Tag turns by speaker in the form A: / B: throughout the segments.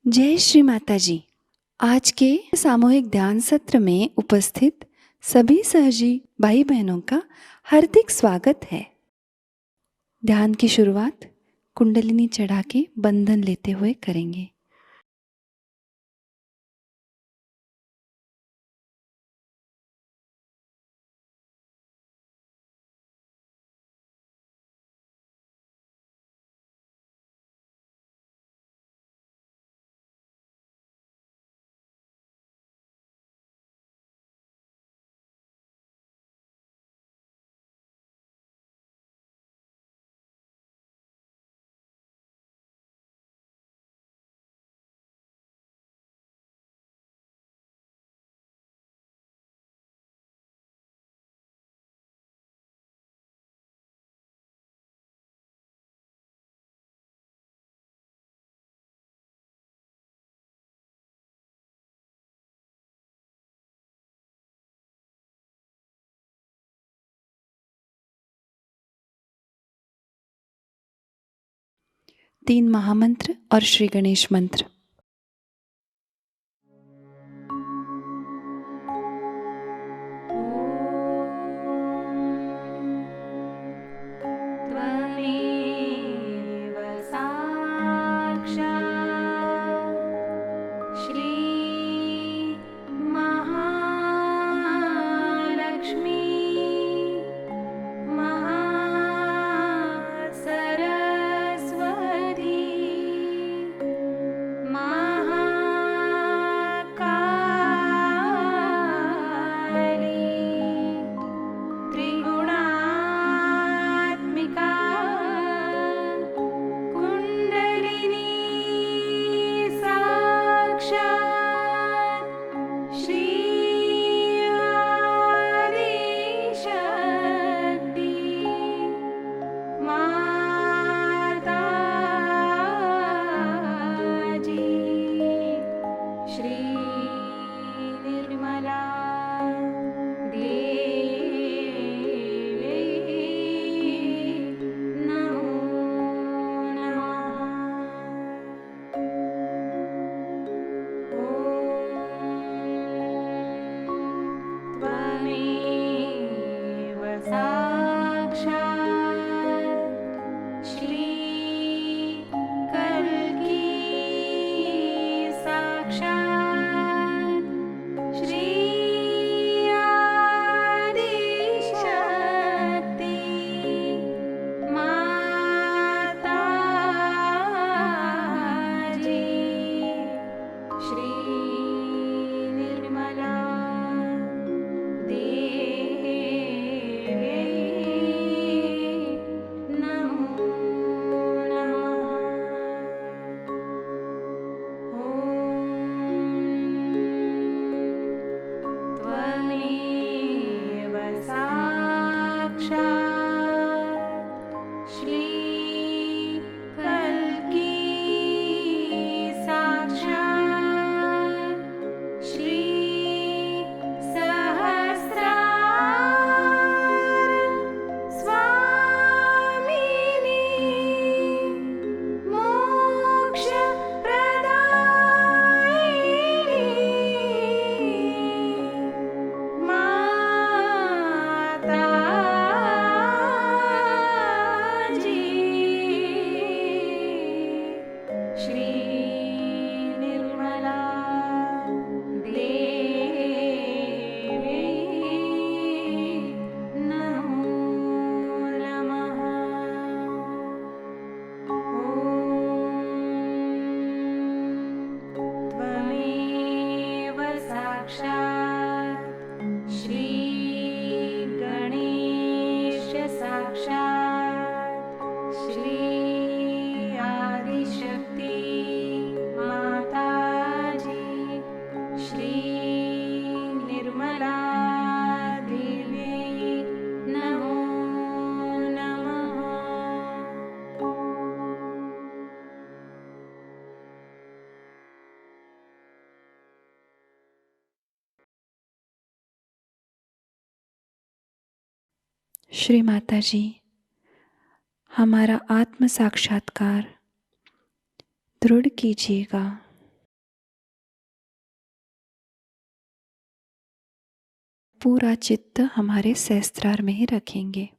A: जय श्री माताजी। आज के सामूहिक ध्यान सत्र में उपस्थित सभी सहजी भाई बहनों का हार्दिक स्वागत है। ध्यान की शुरुआत कुंडलिनी चढ़ा के बंधन लेते हुए करेंगे। तीन महामंत्र और श्री गणेश मंत्र। श्री माताजी, हमारा आत्म साक्षात्कार दृढ़ कीजिएगा। पूरा चित्त हमारे सहस्त्रार में ही रखेंगे।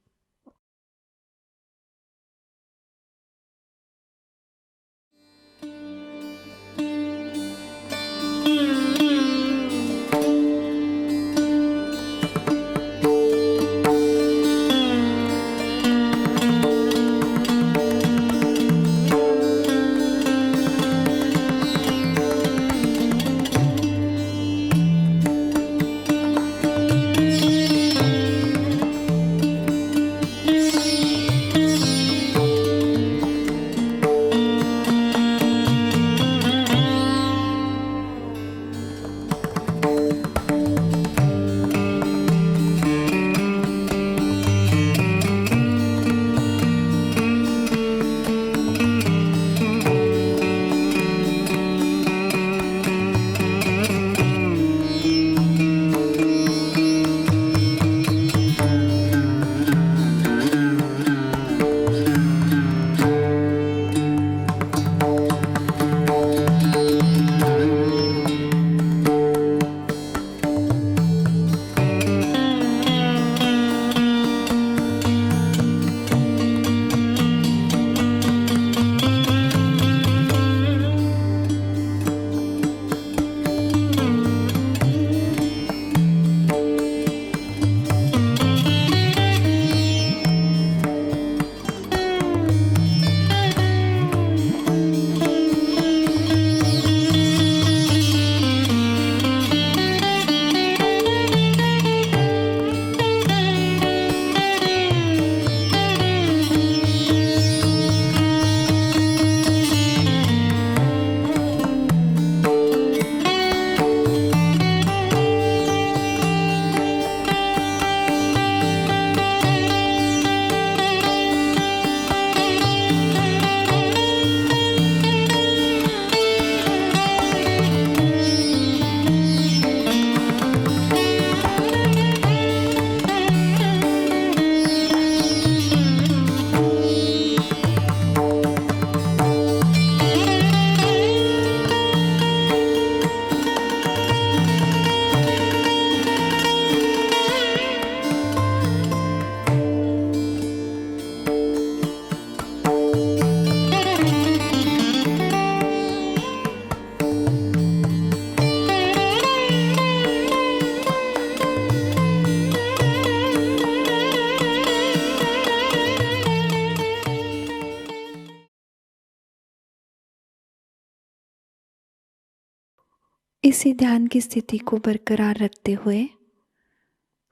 A: इसी ध्यान की स्थिति को बरकरार रखते हुए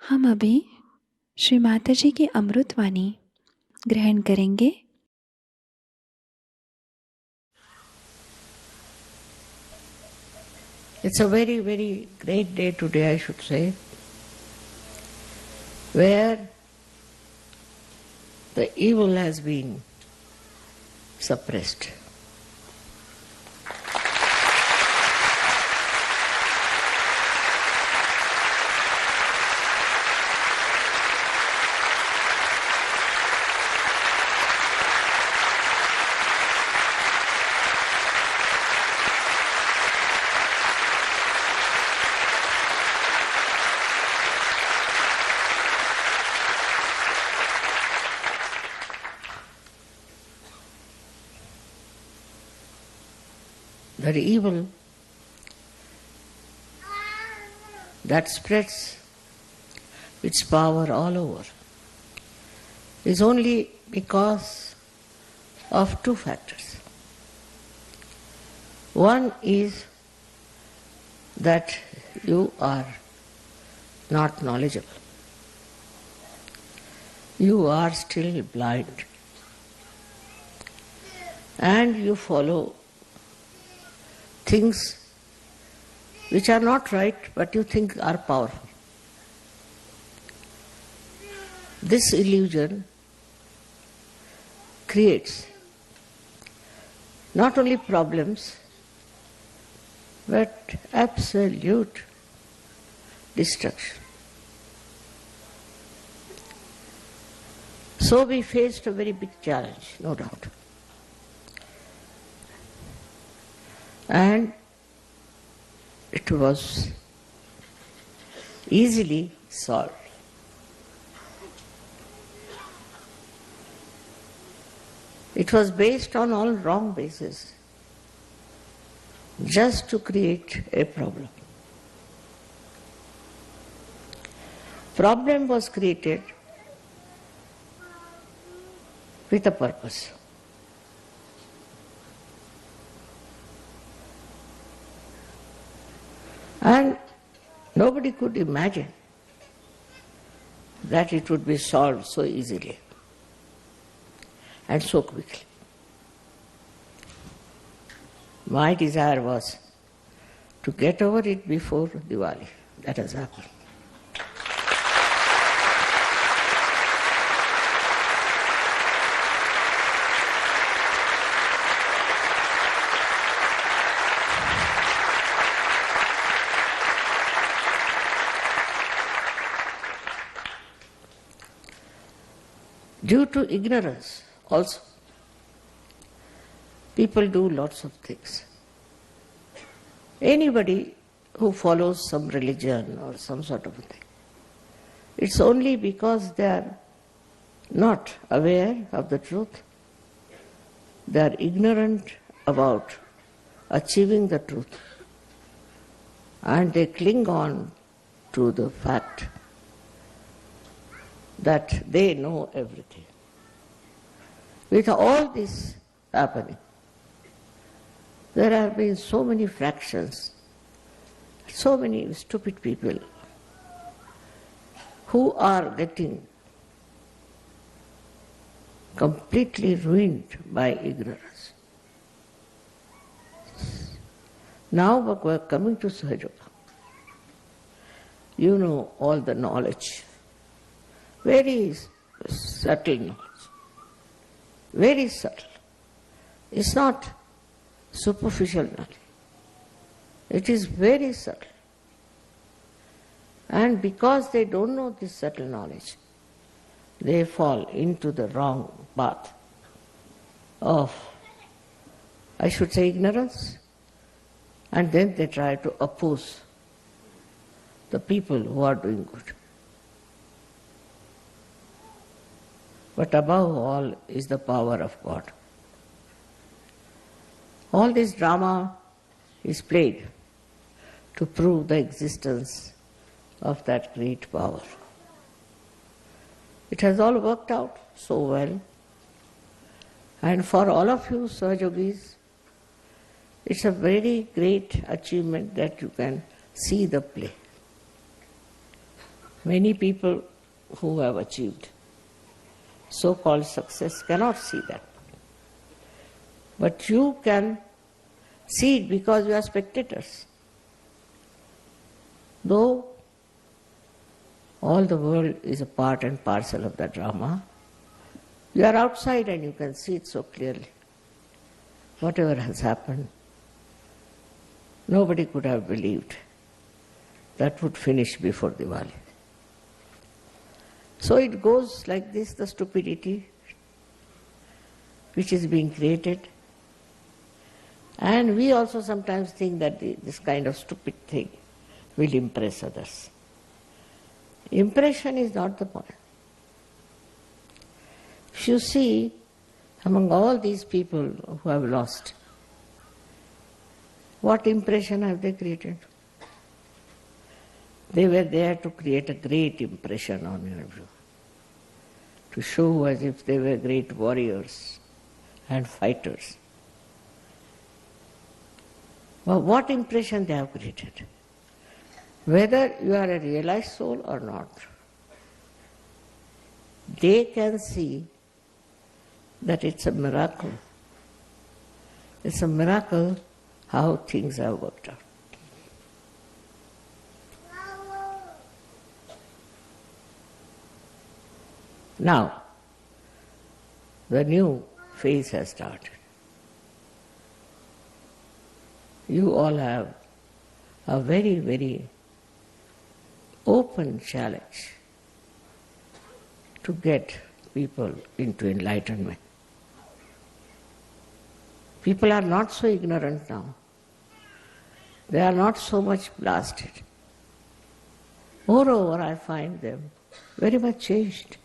A: हम अभी श्री माताजी की अमृतवाणी ग्रहण करेंगे।
B: It's a very, very great day today, I should say, where the evil has been suppressed. That evil that spreads its power all over is only because of two factors. One is that you are not knowledgeable. You are still blind. And you follow things which are not right but you think are powerful. This illusion creates not only problems but absolute destruction. So we faced a very big challenge, no doubt. And it was easily solved. It was based on all wrong bases, just to create a problem. Problem was created with a purpose. And nobody could imagine that it would be solved so easily and so quickly. My desire was to get over it before Diwali. That has happened. Due to ignorance also, people do lots of things. Anybody who follows some religion or some sort of a thing, it's only because they are not aware of the truth, they are ignorant about achieving the truth, and they cling on to the fact that they know everything. With all this happening, there have been so many fractions, so many stupid people who are getting completely ruined by ignorance. Now we are coming to Sahajayoga. You know all the knowledge, very subtle knowledge, very subtle. It's not superficial knowledge. It is very subtle. And because they don't know this subtle knowledge, they fall into the wrong path of, I should say, ignorance, and then they try to oppose the people who are doing good. But above all is the power of God. All this drama is played to prove the existence of that great power. It has all worked out so well. And for all of you Sahajogis, it's a very great achievement that you can see the play. Many people who have achieved so-called success cannot see that. But you can see it because you are spectators. Though all the world is a part and parcel of the drama, you are outside and you can see it so clearly. Whatever has happened, nobody could have believed that would finish before Diwali. So it goes like this, the stupidity which is being created. And we also sometimes think that this kind of stupid thing will impress others. Impression is not the point. If you see, among all these people who have lost, what impression have they created? They were there to create a great impression on your view, to show as if they were great warriors and fighters. Well, what impression they have created? Whether you are a realized soul or not, they can see that it's a miracle. It's a miracle how things have worked out. Now, the new phase has started. You all have a very, very open challenge to get people into enlightenment. People are not so ignorant now. They are not so much blasted. Moreover, I find them very much changed.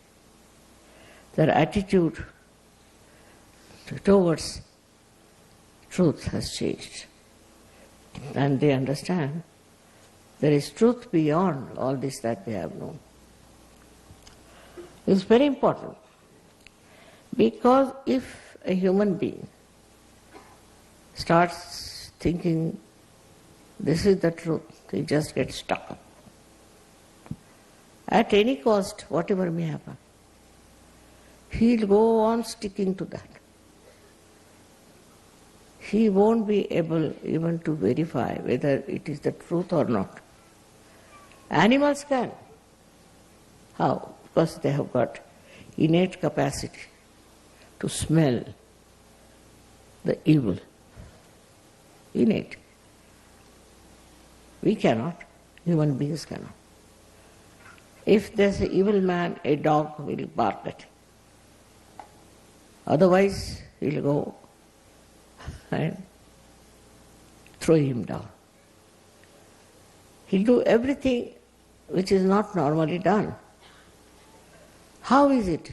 B: Their attitude towards truth has changed. And they understand there is truth beyond all this that they have known. It's very important, because if a human being starts thinking this is the truth, he just gets stuck up. At any cost, whatever may happen, he'll go on sticking to that. He won't be able even to verify whether it is the truth or not. Animals can. How? Because they have got innate capacity to smell the evil. Innate. We cannot. Human beings cannot. If there's an evil man, a dog will bark at him. Otherwise, he'll go and throw him down. He'll do everything which is not normally done. How is it?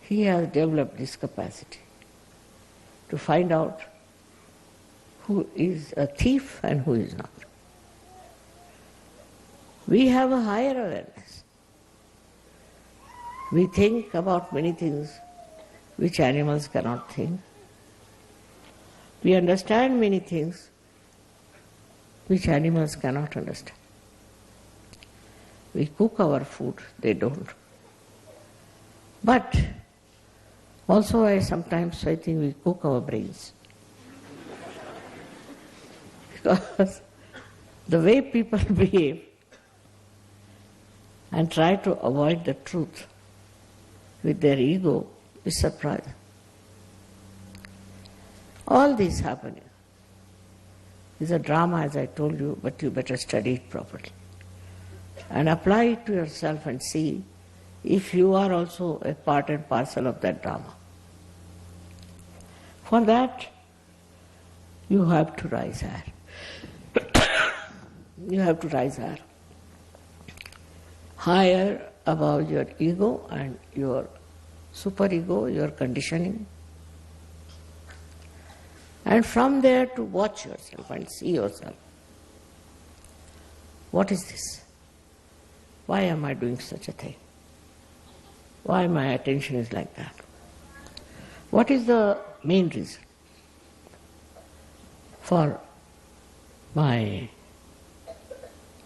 B: He has developed this capacity to find out who is a thief and who is not. We have a higher awareness. We think about many things which animals cannot think. We understand many things which animals cannot understand. We cook our food, they don't. But also sometimes I think we cook our brains. Because the way people behave and try to avoid the truth with their ego is surprising. All this happening is a drama, as I told you, but you better study it properly and apply it to yourself and see if you are also a part and parcel of that drama. For that, you have to rise higher. You have to rise higher. Higher above your ego and your superego, your conditioning. And from there to watch yourself and see yourself. What is this? Why am I doing such a thing? Why my attention is like that? What is the main reason for my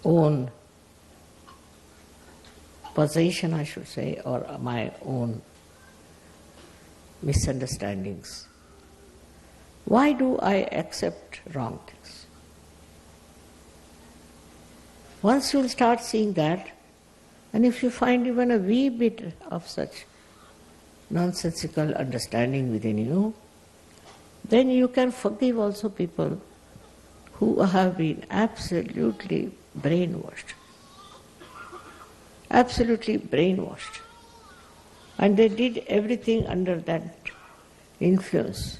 B: own possession, I should say, or my own misunderstandings? Why do I accept wrong things? Once you'll start seeing that, and if you find even a wee bit of such nonsensical understanding within you, then you can forgive also people who have been absolutely brainwashed. Absolutely brainwashed. And they did everything under that influence.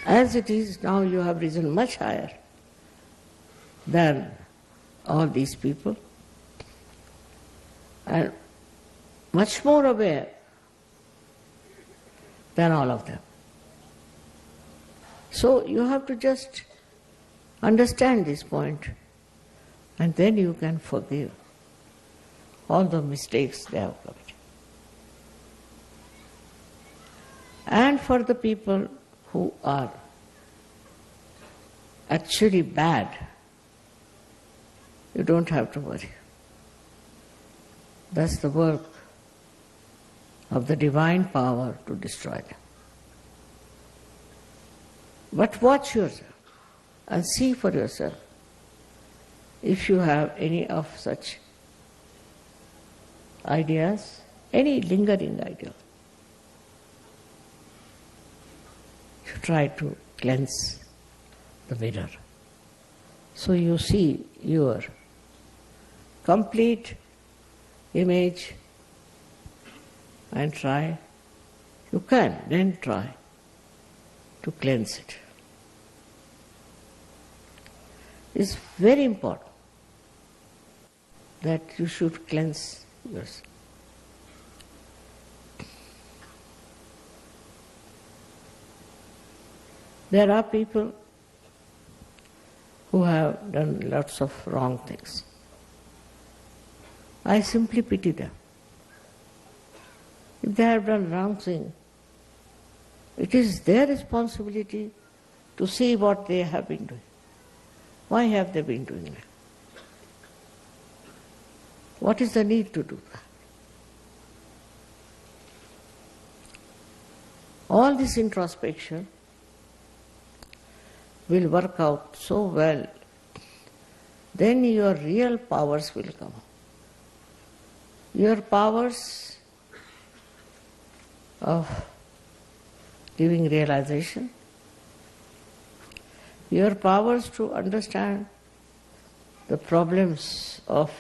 B: As it is now, you have risen much higher than all these people and much more aware than all of them. So you have to just understand this point, and then you can forgive all the mistakes they have committed. And for the people who are actually bad, you don't have to worry. That's the work of the divine power to destroy them. But watch yourself and see for yourself if you have any of such ideas, any lingering idea. You try to cleanse the mirror. So you see your complete image and try. You can then try to cleanse it. It's very important that you should cleanse yourself. There are people who have done lots of wrong things. I simply pity them. If they have done wrong thing, it is their responsibility to see what they have been doing. Why have they been doing that? What is the need to do that? All this introspection will work out so well, then your real powers will come. Your powers of giving realization, your powers to understand the problems of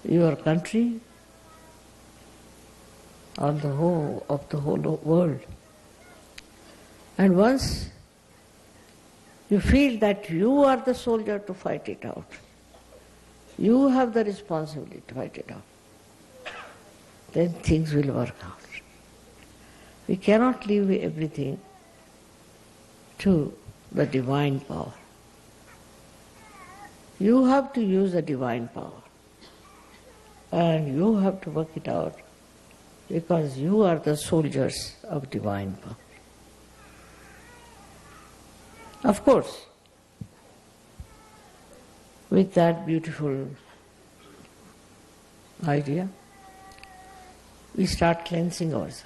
B: your country or the whole world. And once you feel that you are the soldier to fight it out, you have the responsibility to fight it out, then things will work out. We cannot leave everything to the divine power. You have to use the divine power. And you have to work it out because you are the soldiers of divine power. Of course, with that beautiful idea, we start cleansing ourselves.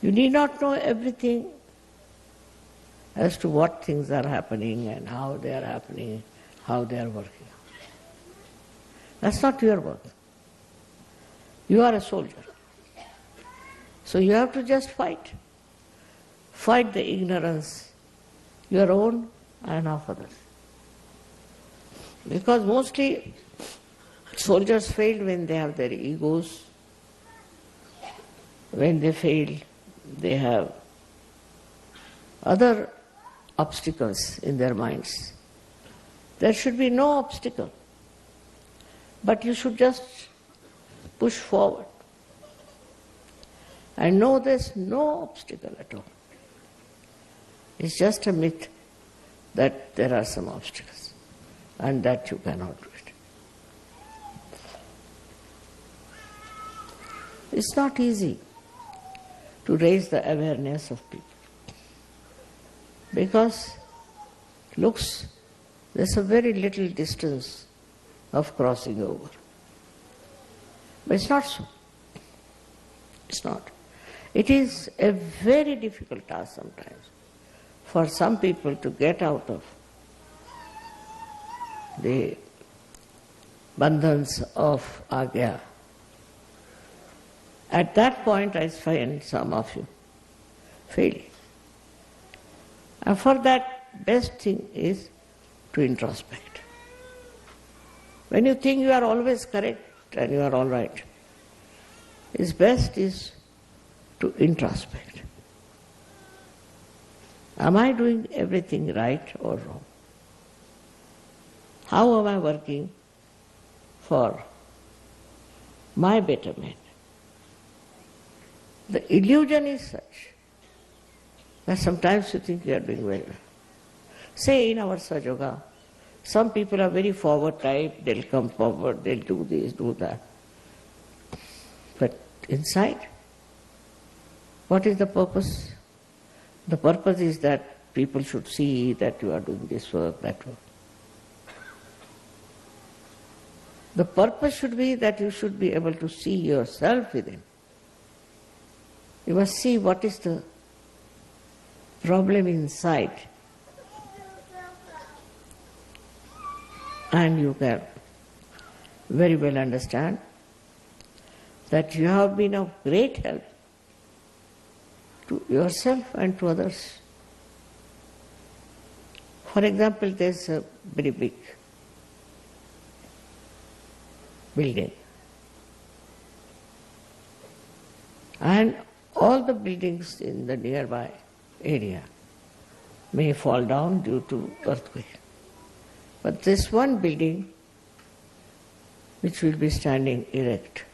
B: You need not know everything as to what things are happening and how they are happening, how they are working. That's not your work. You are a soldier. So you have to just fight. Fight the ignorance, your own and of others. Because mostly soldiers fail when they have their egos. When they fail, they have other obstacles in their minds. There should be no obstacle. But you should just push forward and know there's no obstacle at all. It's just a myth that there are some obstacles and that you cannot do it. It's not easy to raise the awareness of people because there's a very little distance of crossing over. But it's not so. It's not. It is a very difficult task sometimes for some people to get out of the bandhans of agya. At that point I find some of you failing. And for that, best thing is to introspect. When you think you are always correct and you are all right, its best is to introspect. Am I doing everything right or wrong? How am I working for my betterment? The illusion is such that sometimes you think you are doing very well. Say in our Sahajayoga, some people are very forward type, they'll come forward, they'll do this, do that. But inside, what is the purpose? The purpose is that people should see that you are doing this work, that work. The purpose should be that you should be able to see yourself within. You must see what is the problem inside. And you can very well understand that you have been of great help to yourself and to others. For example, there's a very big building. And all the buildings in the nearby area may fall down due to earthquake. But this one building which will be standing erect.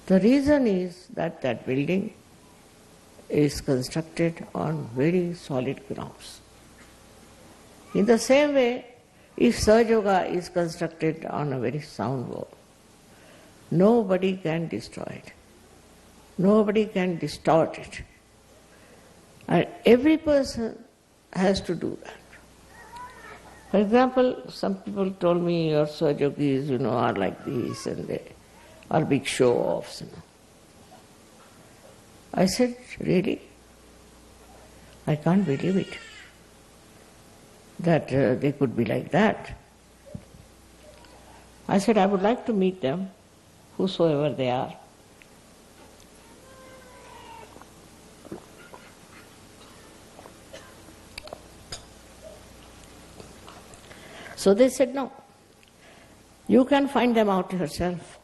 B: The reason is that that building is constructed on very solid grounds. In the same way, if Sahajayoga is constructed on a very sound wall, nobody can destroy it. Nobody can distort it. And every person has to do that. For example, some people told me your Sahajogis, are like this and they are big show-offs. I said, really? I can't believe it, that they could be like that. I said, I would like to meet them, whosoever they are. So they said, no, you can find them out yourself.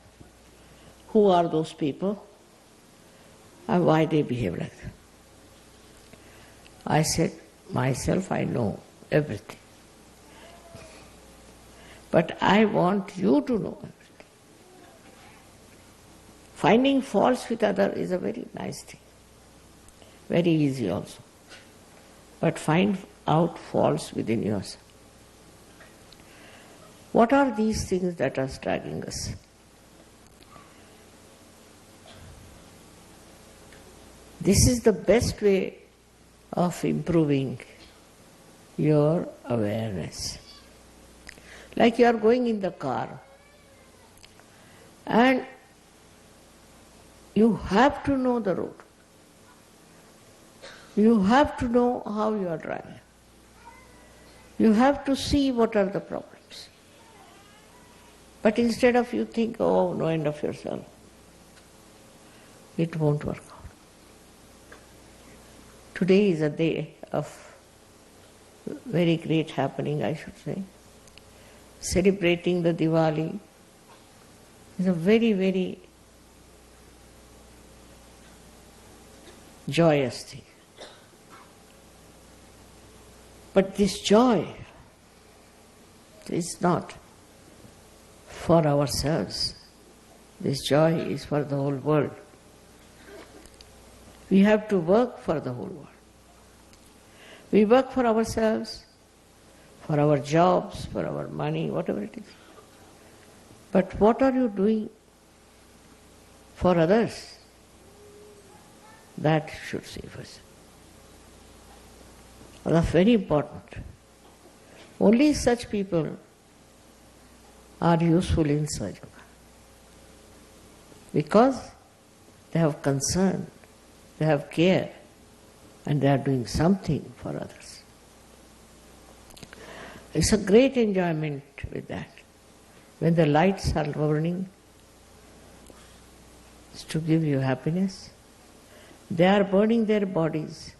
B: Who are those people and why they behave like that? I said, myself, I know everything. But I want you to know everything. Finding faults with others is a very nice thing, very easy also. But find out faults within yourself. What are these things that are dragging us? This is the best way of improving your awareness. Like you are going in the car and you have to know the road. You have to know how you are driving. You have to see what are the problems. But instead of you think, oh, no end of yourself, it won't work out. Today is a day of very great happening, I should say. Celebrating the Diwali is a very, very joyous thing. But this joy is not for ourselves. This joy is for the whole world. We have to work for the whole world. We work for ourselves, for our jobs, for our money, whatever it is. But what are you doing for others? That should see first. That's very important. Only such people are useful in Sahajayoga, because they have concern, they have care, and they are doing something for others. It's a great enjoyment with that. When the lights are burning, it's to give you happiness. They are burning their bodies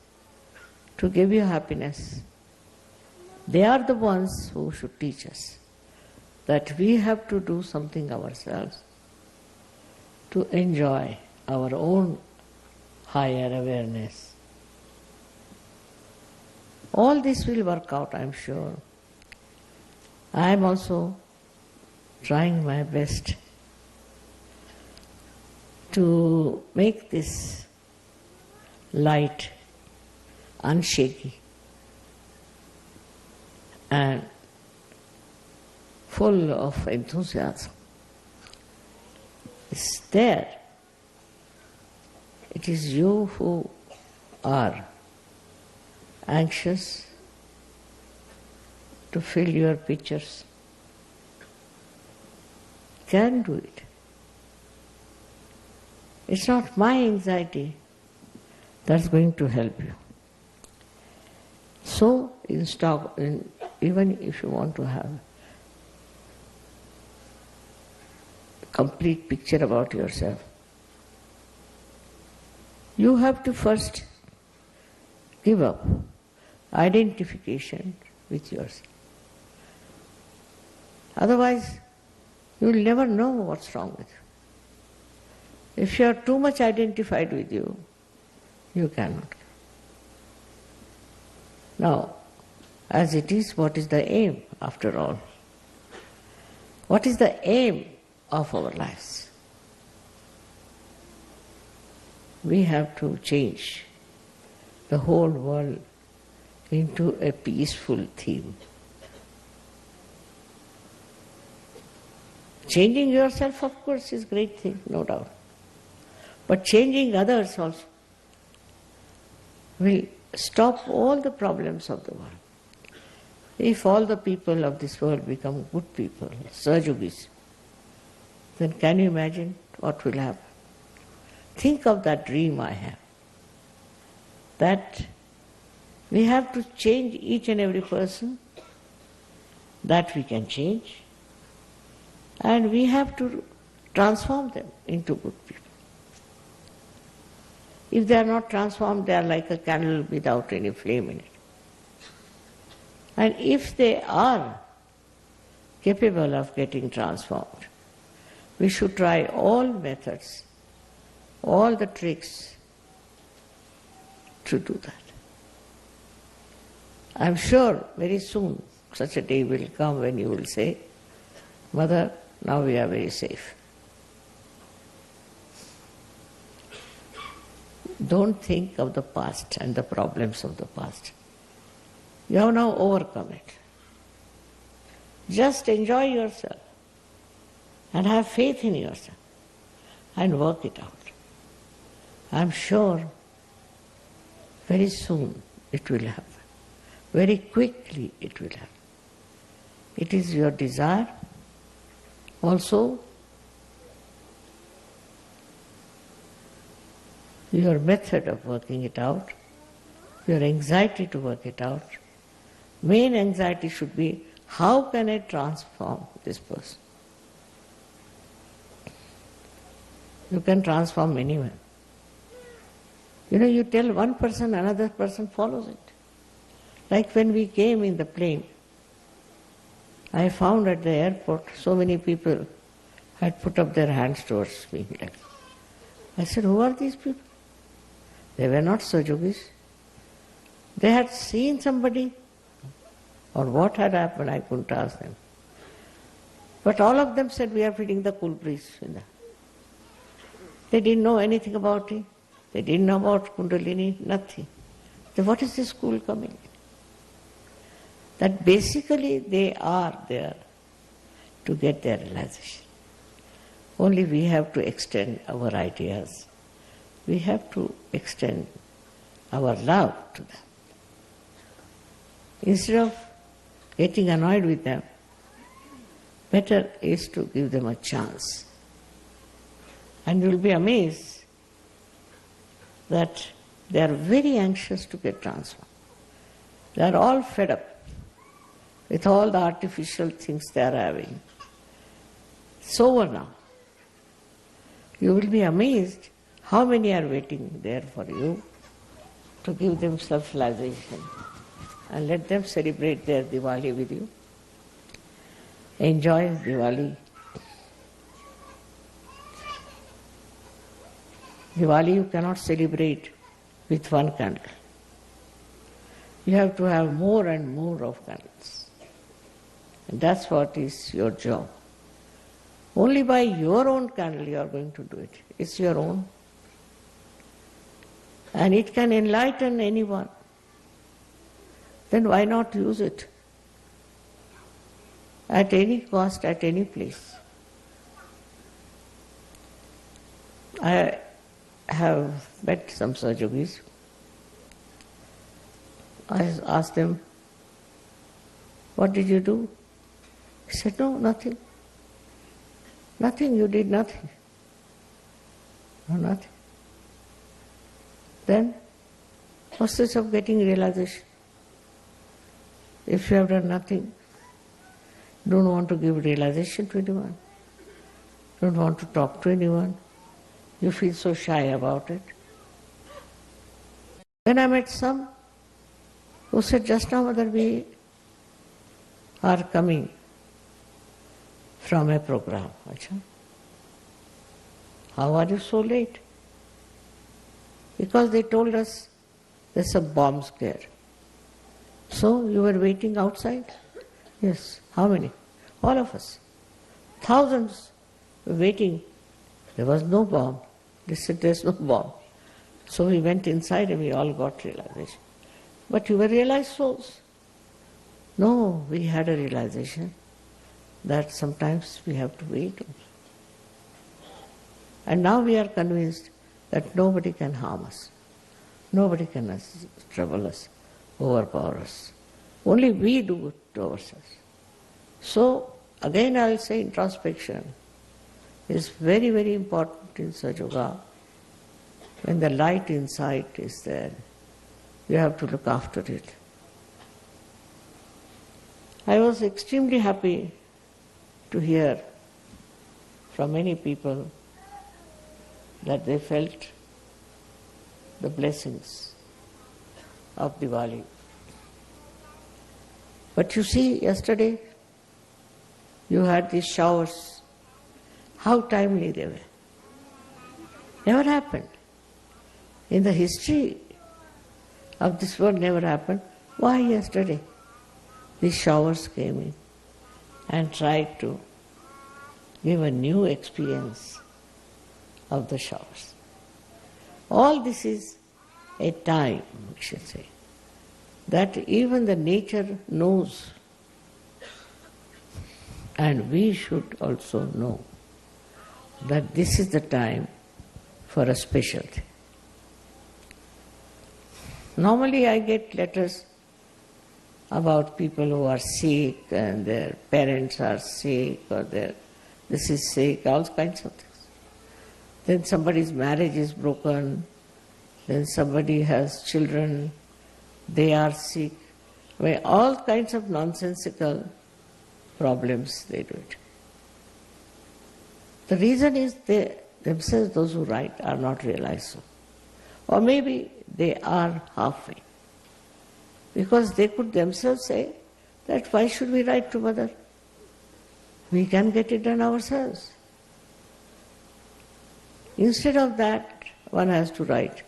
B: to give you happiness. They are the ones who should teach us that we have to do something ourselves to enjoy our own higher awareness. All this will work out, I am sure. I am also trying my best to make this light unshaky and full of enthusiasm. It's there. It is you who are anxious to fill your pictures. Can do it. It's not my anxiety that's going to help you. So, even if you want to have a complete picture about yourself, you have to first give up identification with yourself. Otherwise, You will never know what's wrong with you. If you are too much identified with you, you cannot. Now, as it is, what is the aim after all? What is the aim of our lives? We have to change the whole world into a peaceful theme. Changing yourself, of course, is a great thing, no doubt. But changing others also will stop all the problems of the world. If all the people of this world become good people, Sahajogis, then can you imagine what will happen? Think of that dream I have. That we have to change each and every person, that we can change, and we have to transform them into good people. If they are not transformed, they are like a candle without any flame in it. And if they are capable of getting transformed, we should try all methods, all the tricks to do that. I'm sure very soon such a day will come when you will say, Mother, now we are very safe. Don't think of the past and the problems of the past. You have now overcome it. Just enjoy yourself and have faith in yourself and work it out. I'm sure very soon it will happen. Very quickly it will happen. It is your desire. Also, your method of working it out, your anxiety to work it out. Main anxiety should be, how can I transform this person? You can transform anyone. You know, you tell one person, another person follows it. Like when we came in the plane, I found at the airport so many people had put up their hands towards me. I said, who are these people? They were not Sahajogis. They had seen somebody, or what had happened, I couldn't ask them. But all of them said, we are feeling the cool breeze. They didn't know anything about it. They didn't know about Kundalini, nothing. So what is this cool coming in? That basically they are there to get their realization. Only we have to extend our ideas. We have to extend our love to them. Instead of getting annoyed with them, better is to give them a chance. And you'll be amazed that they are very anxious to get transformed. They are all fed up with all the artificial things they are having. It's over now. You will be amazed how many are waiting there for you to give them self-realization and let them celebrate their Diwali with you. Enjoy Diwali. Diwali you cannot celebrate with one candle. You have to have more and more of candles. And that's what is your job. Only by your own candle you are going to do it. It's your own. And it can enlighten anyone. Then why not use it? At any cost, at any place. I have met some Sahajogis. I asked them, what did you do? He said, no, nothing. Nothing, you did nothing. No, nothing. Then, what's the use of getting realization? If you have done nothing, don't want to give realization to anyone, don't want to talk to anyone, you feel so shy about it. Then I met some who said, just now Mother, we are coming from a program. Achha. How are you so late? Because they told us there's a bomb scare. So you were waiting outside? Yes. How many? All of us. Thousands were waiting. There was no bomb. They said there's no bomb. So we went inside and we all got realization. But you were realized souls. No, we had a realization that sometimes we have to wait. And now we are convinced that nobody can harm us. Nobody can trouble us, overpower us. Only we do it to ourselves. So, again I will say introspection is very, very important in Sahajayoga. When the light inside is there, you have to look after it. I was extremely happy to hear from many people that they felt the blessings of Diwali. But you see, yesterday you had these showers. How timely they were. Never happened. In the history of this world never happened. Why yesterday? These showers came in and tried to give a new experience of the showers. All this is a time, we should say, that even the nature knows, and we should also know that this is the time for a special thing. Normally I get letters about people who are sick and their parents are sick or this is sick, all kinds of things. Then somebody's marriage is broken, then somebody has children, they are sick. I mean, all kinds of nonsensical problems they do it. The reason is they themselves, those who write, are not realized so. Or maybe they are halfway. Because they could themselves say that why should we write to Mother? We can get it done ourselves. Instead of that, one has to write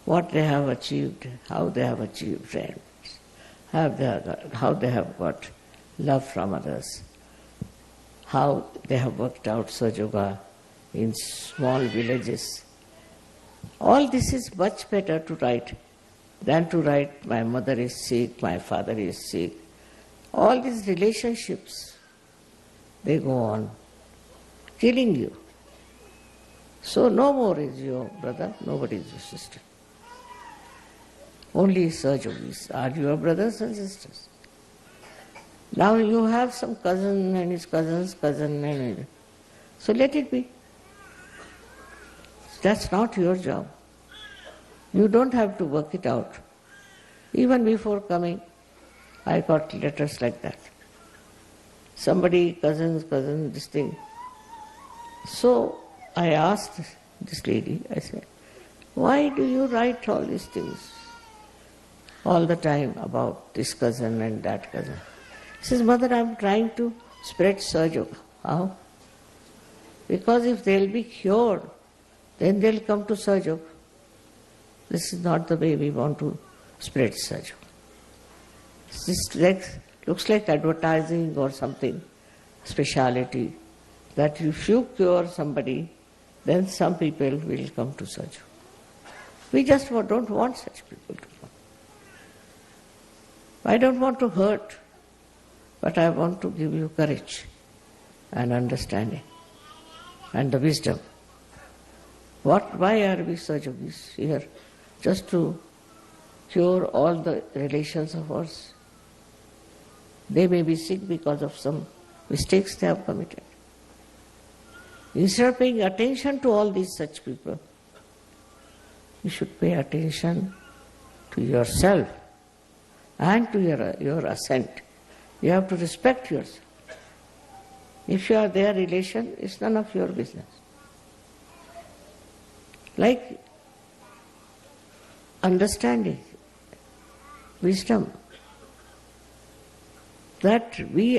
B: what they have achieved, how they have achieved friends, how they have got love from others, how they have worked out Sahajayoga in small villages. All this is much better to write than to write, my mother is sick, my father is sick. All these relationships, they go on killing you. So no more is your brother, nobody is your sister. Only Sahajogis are your brothers and sisters. Now you have some cousin and his cousin's cousin, and so let it be. That's not your job. You don't have to work it out. Even before coming, I got letters like that. Somebody, cousin, this thing. So I asked this lady, I said, why do you write all these things all the time about this cousin and that cousin? She says, Mother, I'm trying to spread Sahajayoga. How? Because if they'll be cured, then they'll come to Sahajayoga. This is not the way we want to spread Sahajayoga. This looks like advertising or something, speciality, that if you cure somebody, then some people will come to Sahajayoga. We just don't want such people to come. I don't want to hurt, but I want to give you courage and understanding and the wisdom. Why are we Sahajogis here? Just to cure all the relations of ours? They may be sick because of some mistakes they have committed. Instead of paying attention to all these such people, you should pay attention to yourself and to your ascent. You have to respect yourself. If you are their relation, it's none of your business. Like understanding, wisdom, that we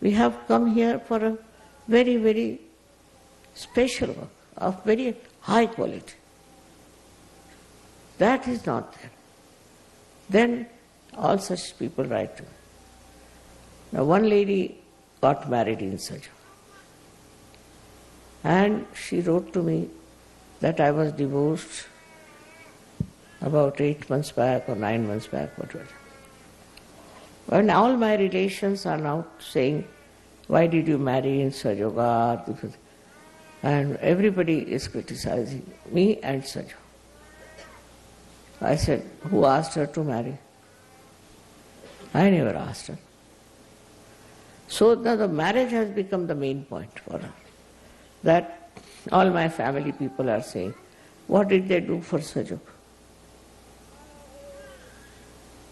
B: We have come here for a very, very special work of very high quality. That is not there. Then all such people write to me. Now one lady got married in Sahajayoga, and she wrote to me that I was divorced about 8 months back or 9 months back, whatever. And all my relations are now saying, why did you marry in Sahajayoga? And everybody is criticizing me and Sahajayoga. I said, who asked her to marry? I never asked her. So now the marriage has become the main point for her. That all my family people are saying, what did they do for Sahajayoga?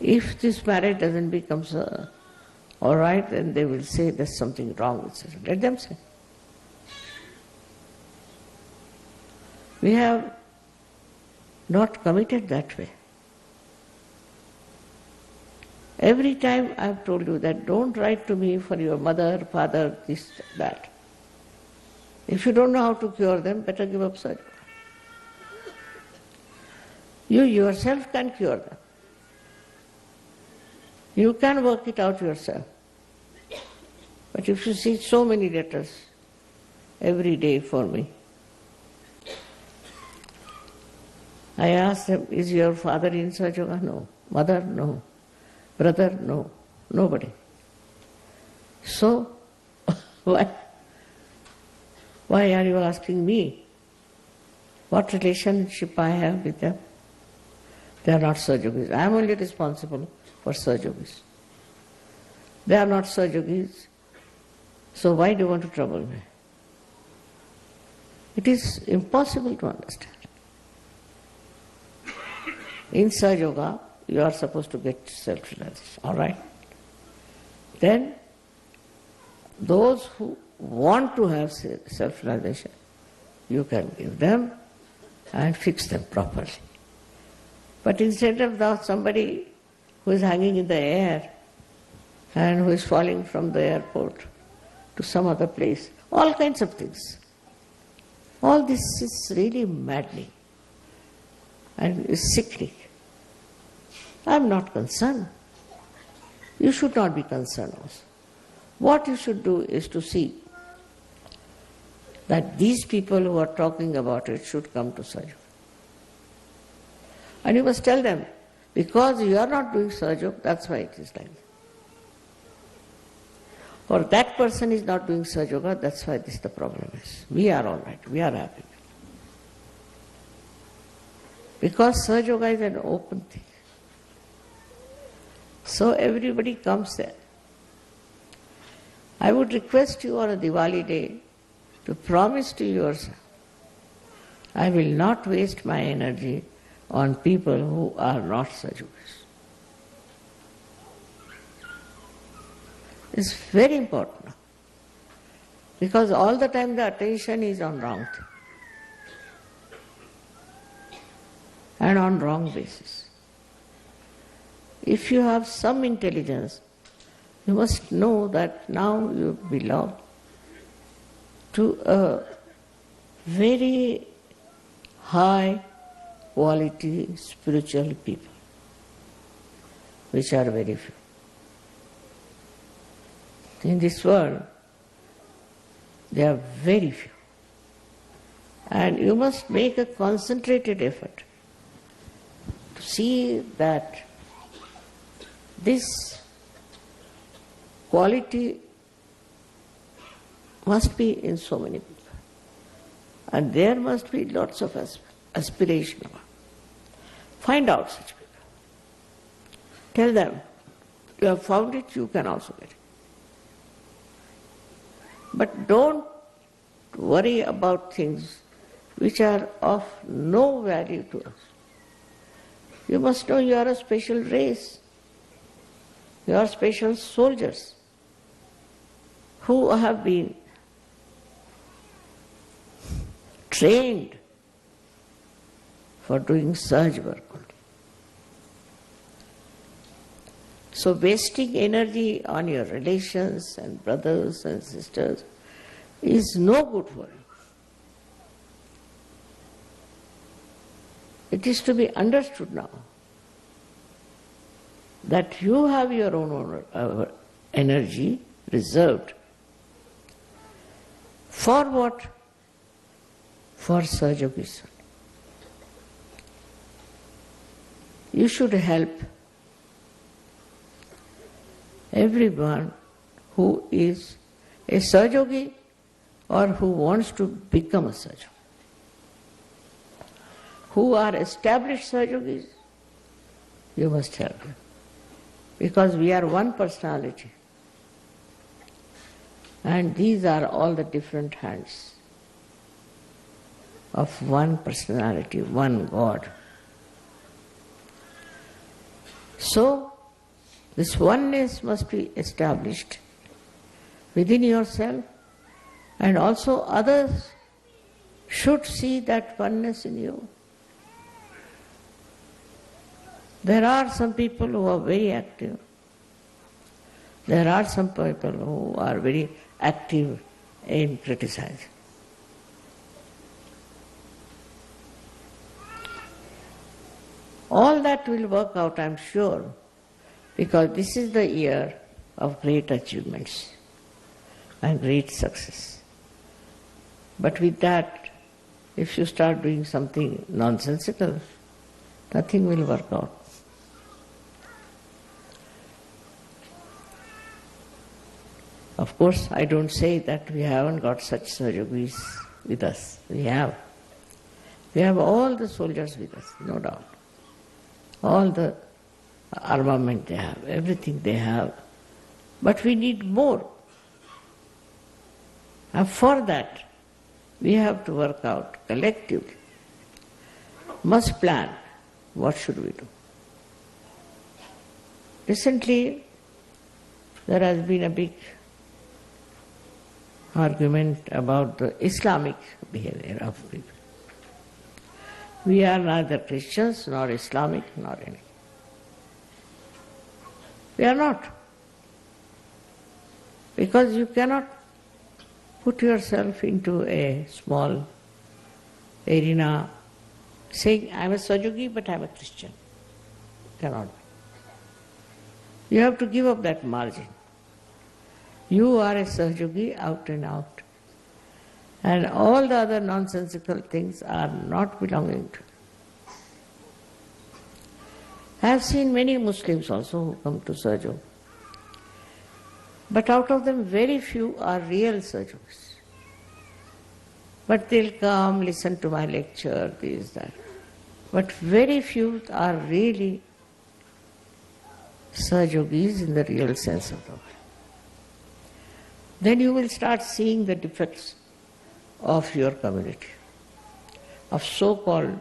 B: If this marriage doesn't become all right, then they will say there's something wrong with Sahajayoga. Let them say. We have not committed that way. Every time I've told you that don't write to me for your mother, father, this, that. If you don't know how to cure them, better give up Sahajayoga. You yourself can cure them. You can work it out yourself. But if you see so many letters every day for me, I ask them, is your father in Sahajayoga? No. Mother? No. Brother? No. Nobody. So, why are you asking me what relationship I have with them? They are not Sahajogis. I am only responsible for Sahajogis. They are not Sahajogis. So why do you want to trouble me? It is impossible to understand. In Sahajayoga, you are supposed to get self-realization, all right? Then, those who want to have self-realization, you can give them and fix them properly. But instead of somebody who is hanging in the air and who is falling from the airport to some other place, all kinds of things. All this is really maddening and is sickening. I am not concerned. You should not be concerned also. What you should do is to see that these people who are talking about it should come to Sahajayoga. And you must tell them, because you are not doing Sahajayoga, that's why it is like that. Or that person is not doing Sahajayoga, that's why this the problem is. We are all right, we are happy. Because Sahajayoga is an open thing. So everybody comes there. I would request you on a Diwali day to promise to yourself, I will not waste my energy on people who are not Sahajogis. It's very important, because all the time the attention is on wrong thing and on wrong basis. If you have some intelligence, you must know that now you belong to a very high quality spiritual people, which are very few. In this world, they are very few. And you must make a concentrated effort to see that this quality must be in so many people. And there must be lots of aspiration. Find out such people. Tell them, you have found it, you can also get it. But don't worry about things which are of no value to us. You must know you are a special race. You are special soldiers who have been trained for doing Sahaj work only. So wasting energy on your relations and brothers and sisters is no good for you. It is to be understood now that you have your own energy reserved. For what? For Sahajayoga. You should help everyone who is a Sahajayogi or who wants to become a Sahajayogi. Who are established Sahajogis, you must help them. Because we are one personality. And these are all the different hands of one personality, one God. So, this oneness must be established within yourself, and also others should see that oneness in you. There are some people who are very active. There are some people who are very active in criticizing. All that will work out, I am sure, because this is the year of great achievements and great success. But with that, if you start doing something nonsensical, nothing will work out. Of course, I don't say that we haven't got such Sahajogis with us. We have. We have all the soldiers with us, no doubt. All the armament they have, everything they have. But we need more. And for that, we have to work out collectively. Must plan. What should we do? Recently, there has been a big argument about the Islamic behavior of people. We are neither Christians nor Islamic nor anything. We are not. Because you cannot put yourself into a small arena saying, I am a Sahajayogi but I am a Christian. Cannot be. You have to give up that margin. You are a Sahajayogi out and out. And all the other nonsensical things are not belonging to you. I have seen many Muslims also who come to Sahajayoga. But out of them, very few are real Sahajogis. But they'll come, listen to my lecture, this, that. But very few are really Sahajogis in the real sense of the word. Then you will start seeing the defects of your community, of so-called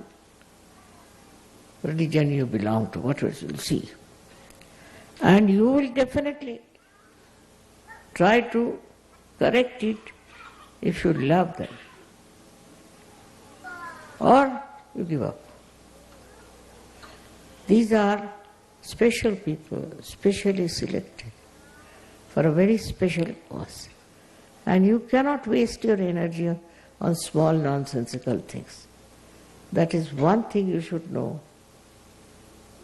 B: religion you belong to, what you will see. And you will definitely try to correct it if you love them. Or you give up. These are special people, specially selected for a very special cause. And you cannot waste your energy on small nonsensical things. That is one thing you should know.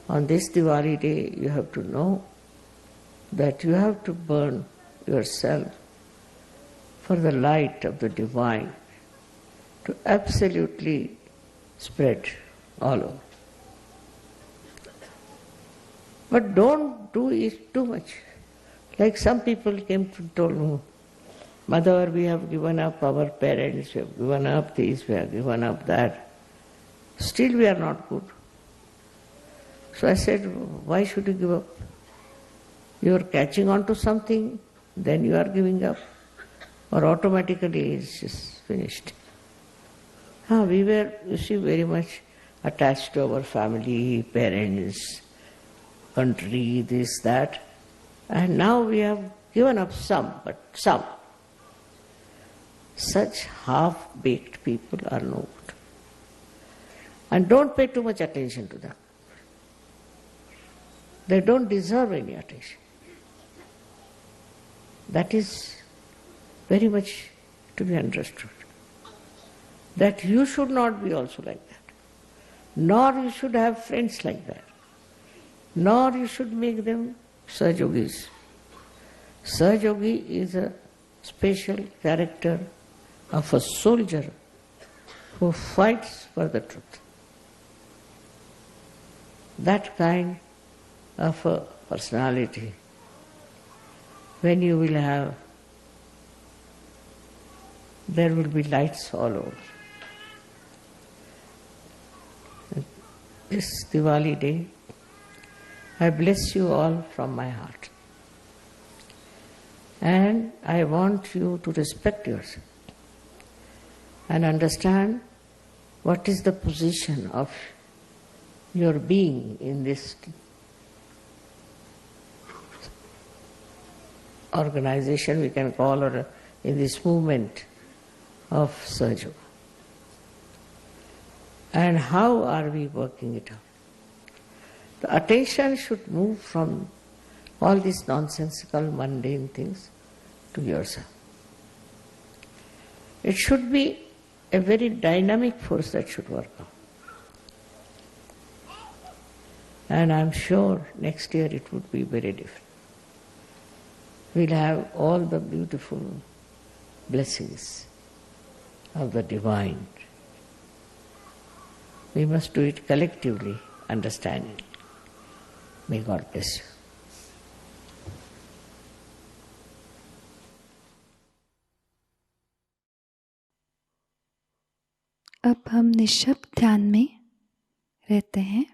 B: On this Diwali day, you have to know that you have to burn yourself for the light of the divine to absolutely spread all over. But don't do it too much. Like some people came to told me, Mother, we have given up our parents, we have given up this, we have given up that. Still we are not good. So I said, why should you give up? You are catching on to something, then you are giving up. Or automatically it's just finished. We were, you see, very much attached to our family, parents, country, this, that. And now we have given up some, but some. Such half-baked people are no good. And don't pay too much attention to them. They don't deserve any attention. That is very much to be understood. That you should not be also like that. Nor you should have friends like that. Nor you should make them Sahajogis. Sahajayogi is a special character of a soldier who fights for the truth. That kind of a personality, when you will have, there will be lights all over. This Diwali day, I bless you all from my heart. And I want you to respect yourself and understand what is the position of your being in this organization, we can call, or in this movement of Sahajayoga. And how are we working it out? The attention should move from all these nonsensical, mundane things to yourself. It should be a very dynamic force that should work out. And I'm sure next year it would be very different. We'll have all the beautiful blessings of the divine. We must do it collectively, understanding. May God bless you.
A: अब हम निःशब्द ध्यान में रहते हैं।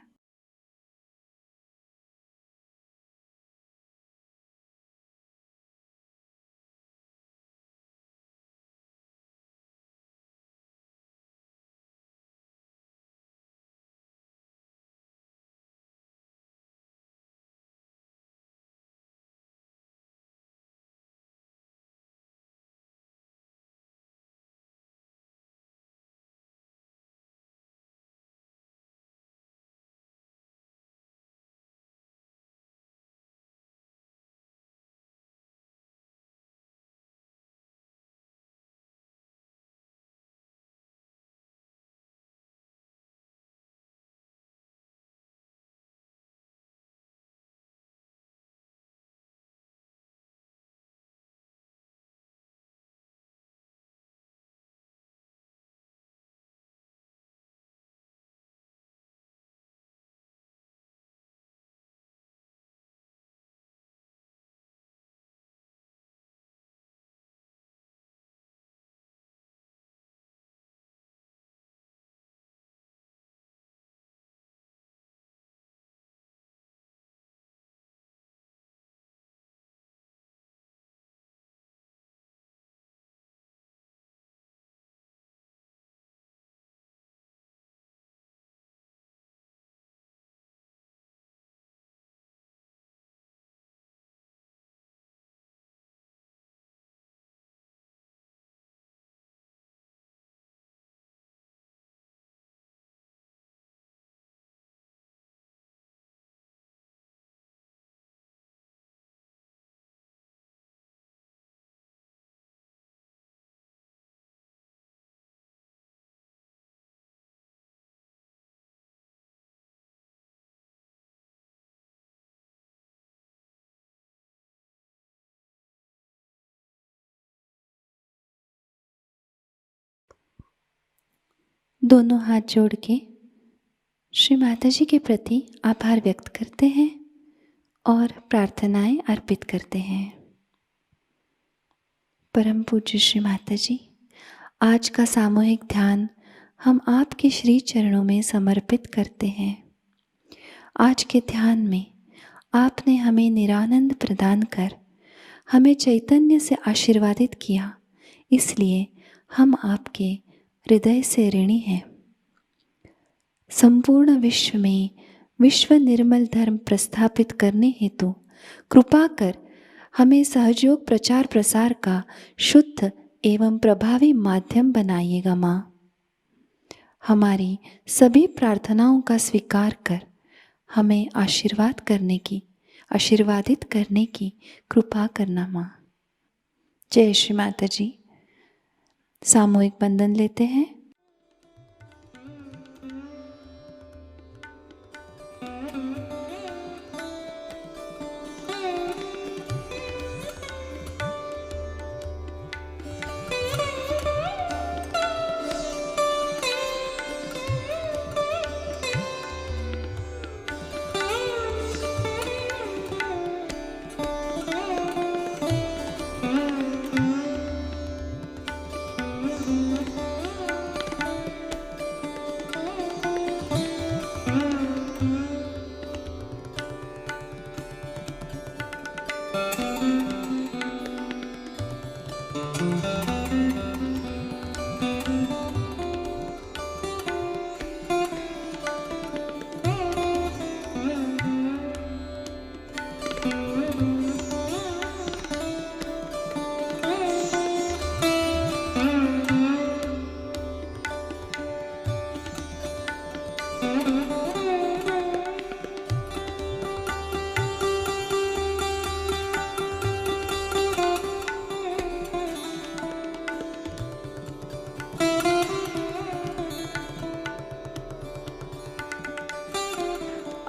A: दोनों हाथ जोड़ के श्री माताजी के प्रति आभार व्यक्त करते हैं और प्रार्थनाएं अर्पित करते हैं। परम पूज्य श्री माताजी, आज का सामूहिक ध्यान हम आपके श्री चरणों में समर्पित करते हैं। आज के ध्यान में आपने हमें निरानंद प्रदान कर हमें चैतन्य से आशीर्वादित किया, इसलिए हम आपके हृदय से ऋणी हैं। संपूर्ण विश्व में विश्व निर्मल धर्म प्रस्थापित करने हेतु कृपा कर हमें सहयोग प्रचार प्रसार का शुद्ध एवं प्रभावी माध्यम बनाइएगा माँ। हमारी सभी प्रार्थनाओं का स्वीकार कर हमें आशीर्वादित करने की कृपा करना माँ। जय श्री माता जी। सामूहिक बंधन लेते हैं।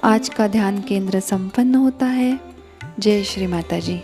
A: आज का ध्यान केंद्र संपन्न होता है। जय श्री माता जी।